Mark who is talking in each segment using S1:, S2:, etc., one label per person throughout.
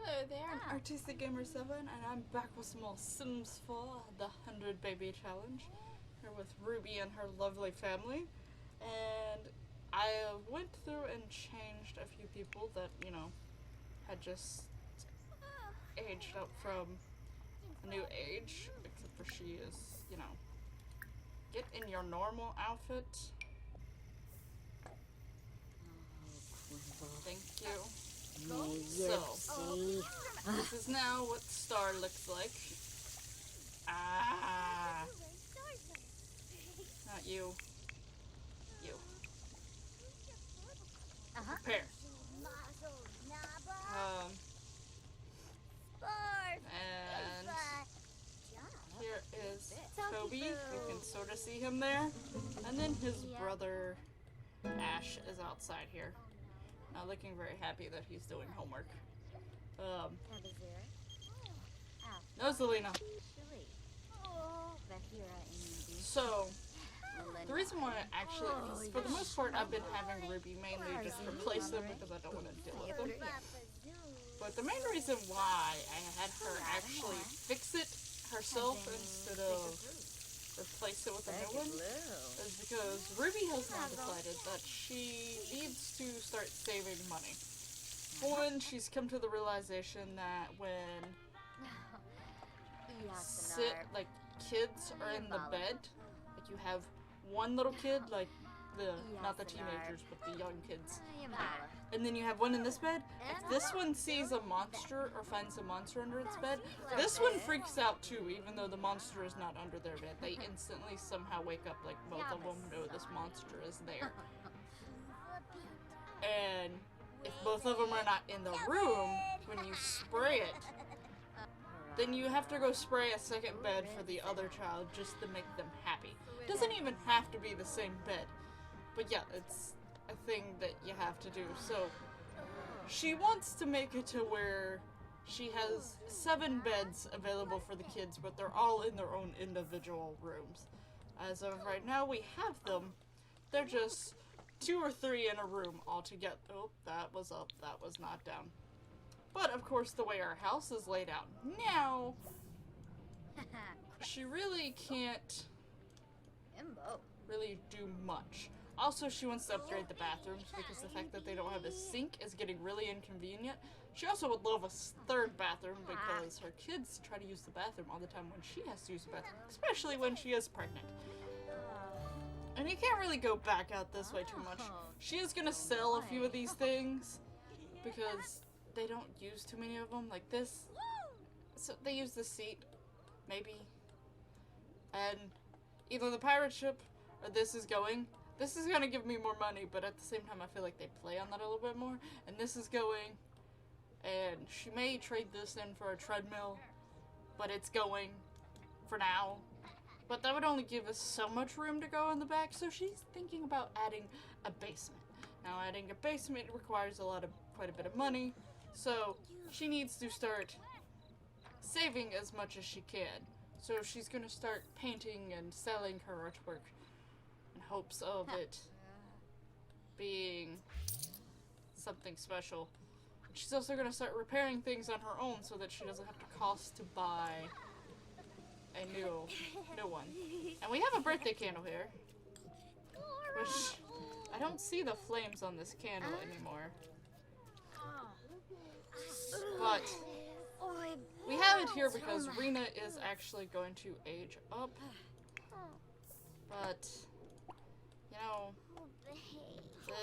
S1: Hello there, I'm Artistic Gamer 7, and I'm back with some more Sims 4, the 100 Baby Challenge, here with Ruby and her lovely family. And I went through and changed a few people that, had just aged up from a new age, except for she is, get in your normal outfit. Thank you. So, this is now what Star looks like. Ah! Not you. You. Prepare. And here is Toby. You can sort of see him there. And then his brother Ash is outside here. Not looking very happy that he's doing homework. No, Selena. So, the reason why actually, for the most part, I've been having Ruby mainly just replace them because I don't want to deal with them. But the main reason why I had her actually fix it herself instead of replace it with a new one is because Ruby has now decided that she needs to start saving money. For one, she's come to the realization that when kids are in the bed, like you have one little kid, like not the teenagers, but the young kids, and then you have one in this bed. If this one sees a monster or finds a monster under its bed, this one freaks out too, even though the monster is not under their bed. They instantly somehow wake up like both of them know this monster is there. And if both of them are not in the room, when you spray it, then you have to go spray a second bed for the other child just to make them happy. It doesn't even have to be the same bed. But yeah, it's a thing that you have to do. So, she wants to make it to where she has 7 beds available for the kids, but they're all in their own individual rooms. As of right now, we have them. They're just 2 or 3 in a room altogether. Oh, that was up. That was not down. But, of course, the way our house is laid out now, she really can't really do much. Also, she wants to upgrade the bathrooms because the fact that they don't have a sink is getting really inconvenient. She also would love a 3rd bathroom because her kids try to use the bathroom all the time when she has to use the bathroom, especially when she is pregnant. And you can't really go back out this way too much. She is going to sell a few of these things because they don't use too many of them, like this. So they use the seat, maybe. And either the pirate ship or this is going to give me more money, but at the same time I feel like they play on that a little bit more. And this is going, and she may trade this in for a treadmill, but it's going for now. But that would only give us so much room to go in the back, so she's thinking about adding a basement. Now, adding a basement requires quite a bit of money, so she needs to start saving as much as she can. So she's going to start painting and selling her artwork in hopes of it being something special. She's also going to start repairing things on her own so that she doesn't have to cost to buy a new one. And we have a birthday candle here, which I don't see the flames on this candle anymore. But we have it here because Rina is actually going to age up. But,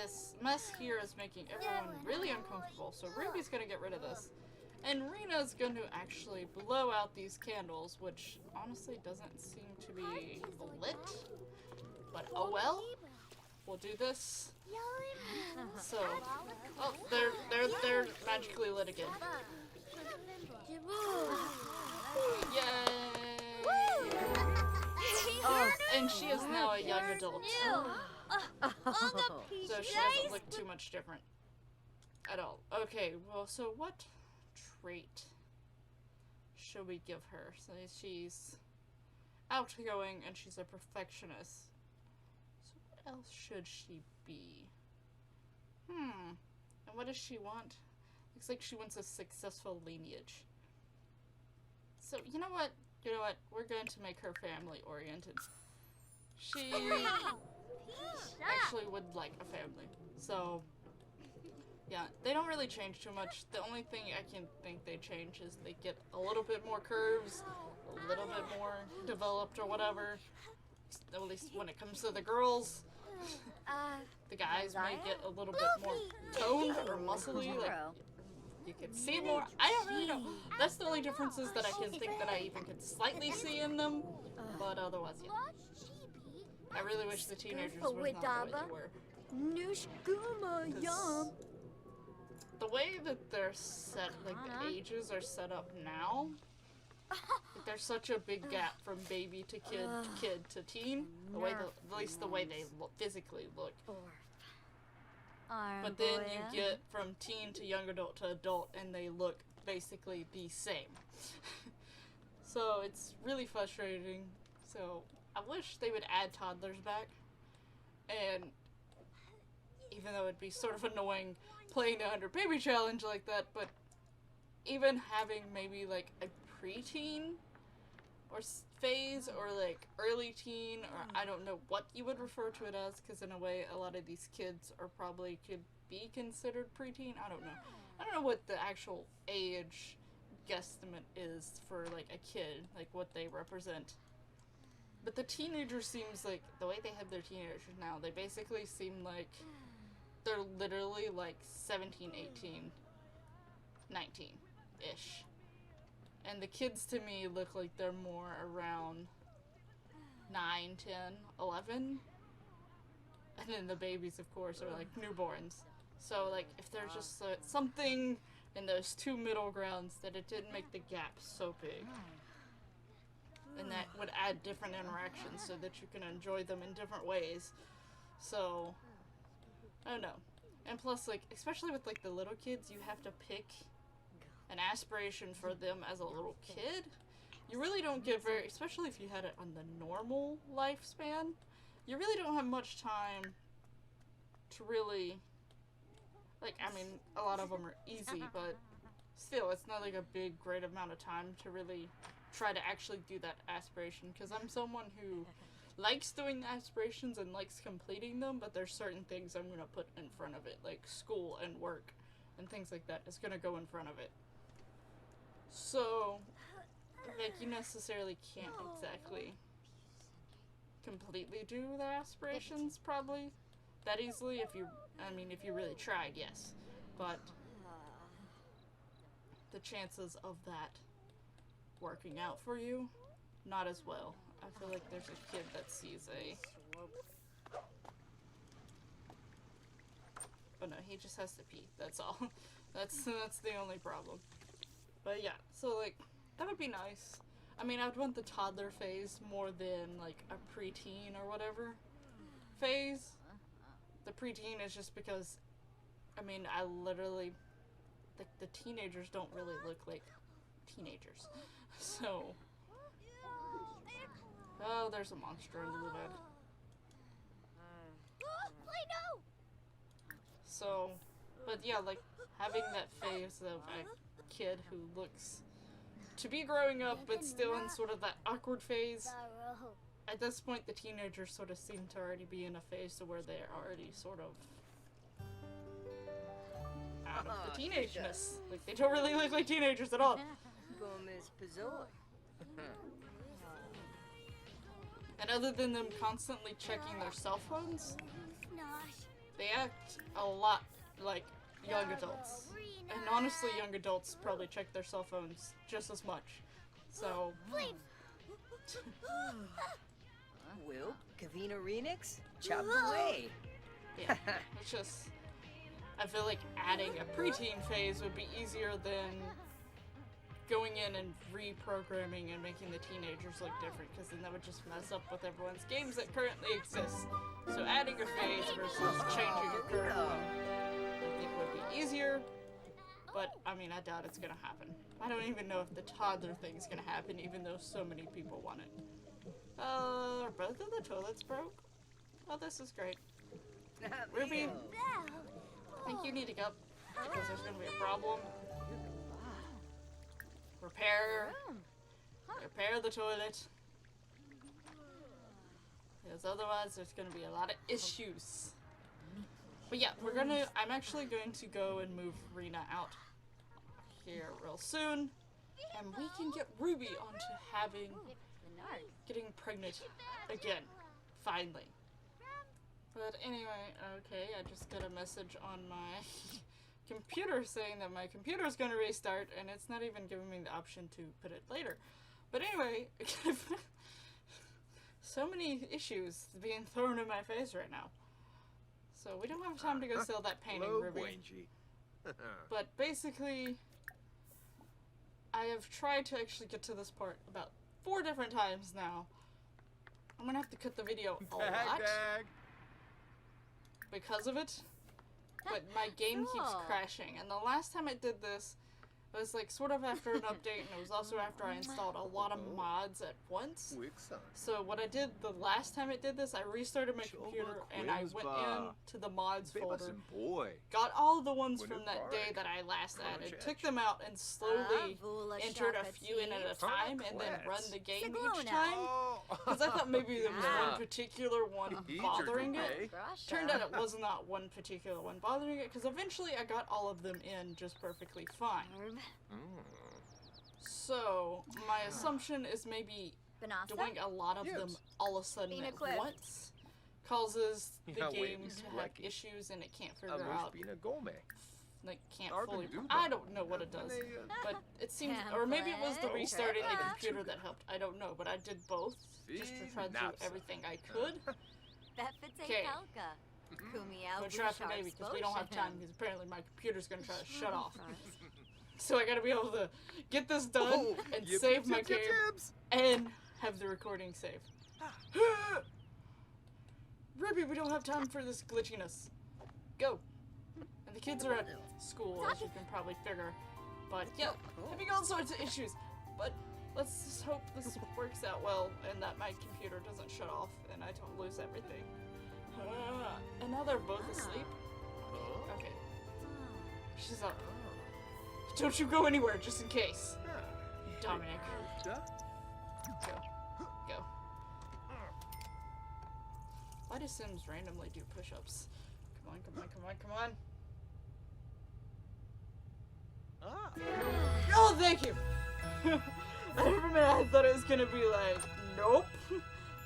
S1: this mess here is making everyone really uncomfortable. So Ruby's going to get rid of this. And Rina's going to actually blow out these candles, which honestly doesn't seem to be lit. But oh well. We'll do this. So, oh, they're magically lit again. Yay! Oh, and she is now a young adult. So she doesn't look too much different at all. Okay, well, so what trait should we give her? So she's outgoing and she's a perfectionist. So what else should she be? And what does she want? Looks like she wants a successful lineage. So, you know what? You know what? We're going to make her family oriented. She actually would like a family. So, yeah, they don't really change too much. The only thing I can think they change is they get a little bit more curves, a little bit more developed or whatever. At least when it comes to the girls. The guys may get a little bit more toned or muscly, like you can see more. I don't really know. That's the only differences that I can think that I even could slightly see in them. But otherwise, yeah. I really wish the teenagers were not the way they were. The way that they're set, like the ages are set up now, like there's such a big gap from baby to kid to teen. The way, at least the way they physically look. But then you get from teen to young adult to adult, and they look basically the same. So it's really frustrating. So I wish they would add toddlers back. And even though it'd be sort of annoying playing the 100 baby challenge like that, but even having maybe like a preteen or phase or like early teen, or I don't know what you would refer to it as, because in a way a lot of these kids are probably could be considered preteen. I don't know what the actual age guesstimate is for like a kid, like what they represent. But the teenager seems like, the way they have their teenagers now, they basically seem like they're literally like 17, 18, 19-ish. And the kids to me look like they're more around 9, 10, 11. And then the babies, of course, are like newborns. So like if there's just something in those two middle grounds that it didn't make the gap so big. And that would add different interactions so that you can enjoy them in different ways. So, I don't know. And plus, like, especially with like the little kids, you have to pick an aspiration for them as a little kid. You really don't get very, especially if you had it on the normal lifespan, you really don't have much time to really, like, I mean, a lot of them are easy, but still, it's not like a big, great amount of time to really try to actually do that aspiration, because I'm someone who likes doing aspirations and likes completing them, but there's certain things I'm going to put in front of it, like school and work and things like that is going to go in front of it. So, like, you necessarily can't exactly completely do the aspirations probably that easily if you really tried, yes, but the chances of that working out for you, not as well. I feel like there's a kid that sees oh no, he just has to pee, that's all. That's the only problem. But yeah, so like, that would be nice. I mean, I would want the toddler phase more than like a preteen or whatever phase. The preteen is just because, I mean, I literally, like, the teenagers don't really look like teenagers. So, oh, there's a monster under the bed. So, but yeah, like, having that phase of a kid who looks to be growing up, but still in sort of that awkward phase. At this point, the teenagers sort of seem to already be in a phase to where they're already sort of out of the teenageness. Like, they don't really look like teenagers at all. And other than them constantly checking their cell phones, they act a lot like young adults. And honestly, young adults probably check their cell phones just as much. So...
S2: Will, Kavina Renix, chop away.
S1: Yeah, it's just... I feel like adding a preteen phase would be easier than going in and reprogramming and making the teenagers look different, because then that would just mess up with everyone's games that currently exist. So adding a phase versus changing a current one, I think would be easier, but I mean, I doubt it's gonna happen. I don't even know if the toddler thing's gonna happen, even though so many people want it. Are both of the toilets broke? Oh, this is great. Ruby, I think you need to go. because there's gonna be a problem. Repair the toilet. Because otherwise there's gonna be a lot of issues. But yeah, I'm actually going to go and move Rina out here real soon. And we can get Ruby onto getting pregnant again. Finally. But anyway, okay, I just got a message on my computer saying that my computer is going to restart, and it's not even giving me the option to put it later. But anyway, so many issues being thrown in my face right now. So we don't have time to go sell that painting, Ruby. But basically, I have tried to actually get to this part about 4 different times now. I'm gonna have to cut the video a lot because of it. But my game keeps crashing, and the last time I did this, it was like sort of after an update, and it was also after I installed a lot of mods at once. So what I did the last time it did this, I restarted my computer and I went into the mods folder, got all of the ones from that day that I last added, took them out and slowly entered a few in at a time and then run the game each time. Because I thought maybe there was one particular one bothering it. Turned out it was not one particular one bothering it, because eventually I got all of them in just perfectly fine. So, my assumption is maybe doing a lot of them all of a sudden at once causes the game to have issues and it can't figure out, like, can't fully, I don't know what it does, but it seems, or maybe it was the restarting the computer that helped, I don't know, but I did both, just to try to do everything I could. Okay, we're trapping maybe because we don't have time, because apparently my computer's gonna try to shut off. So I gotta be able to get this done and save my game and have the recording saved. Ruby, we don't have time for this glitchiness. Go. And the kids are at school, as you can probably figure. But yeah, having all sorts of issues. But let's just hope this works out well and that my computer doesn't shut off and I don't lose everything. And now they're both asleep. Okay. She's up. Don't you go anywhere, just in case. Dominic. Go. Go. Why do Sims randomly do push-ups? Come on, come on, come on, come on. Oh, thank you! For a minute I thought it was gonna be like, nope,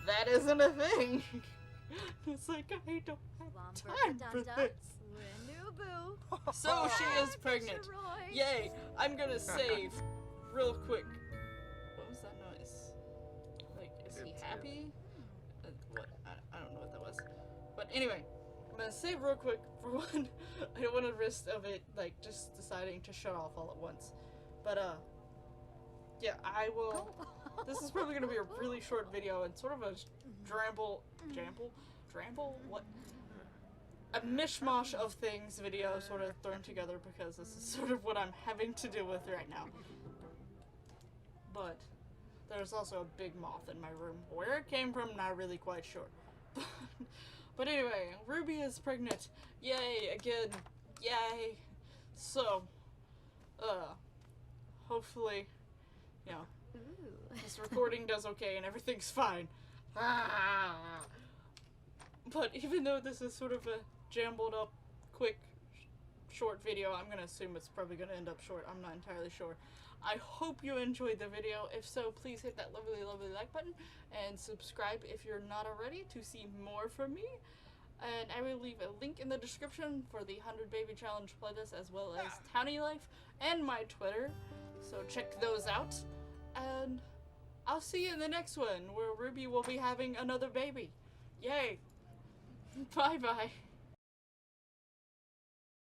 S1: that isn't a thing. It's like, I don't have time for this. So she is pregnant. Yay! I'm gonna save real quick. What was that noise? Like, is he happy? What? I don't know what that was. But anyway, I'm gonna save real quick. For one, I don't want to risk of it, like, just deciding to shut off all at once. But, yeah, I will. This is probably gonna be a really short video and sort of a dramble? What? A mishmash of things video sort of thrown together because this is sort of what I'm having to deal with right now. But there's also a big moth in my room. Where it came from, not really quite sure. But anyway, Ruby is pregnant. Yay, again. Yay. So, hopefully, you know, this recording does okay and everything's fine. But even though this is sort of a jumbled up, quick, short video, I'm gonna assume it's probably gonna end up short. I'm not entirely sure. I hope you enjoyed the video. If so, please hit that lovely, lovely like button and subscribe if you're not already to see more from me. And I will leave a link in the description for the 100 Baby Challenge playlist, as well as Townie Life and my Twitter. So check those out. And I'll see you in the next one, where Ruby will be having another baby. Yay! Bye-bye.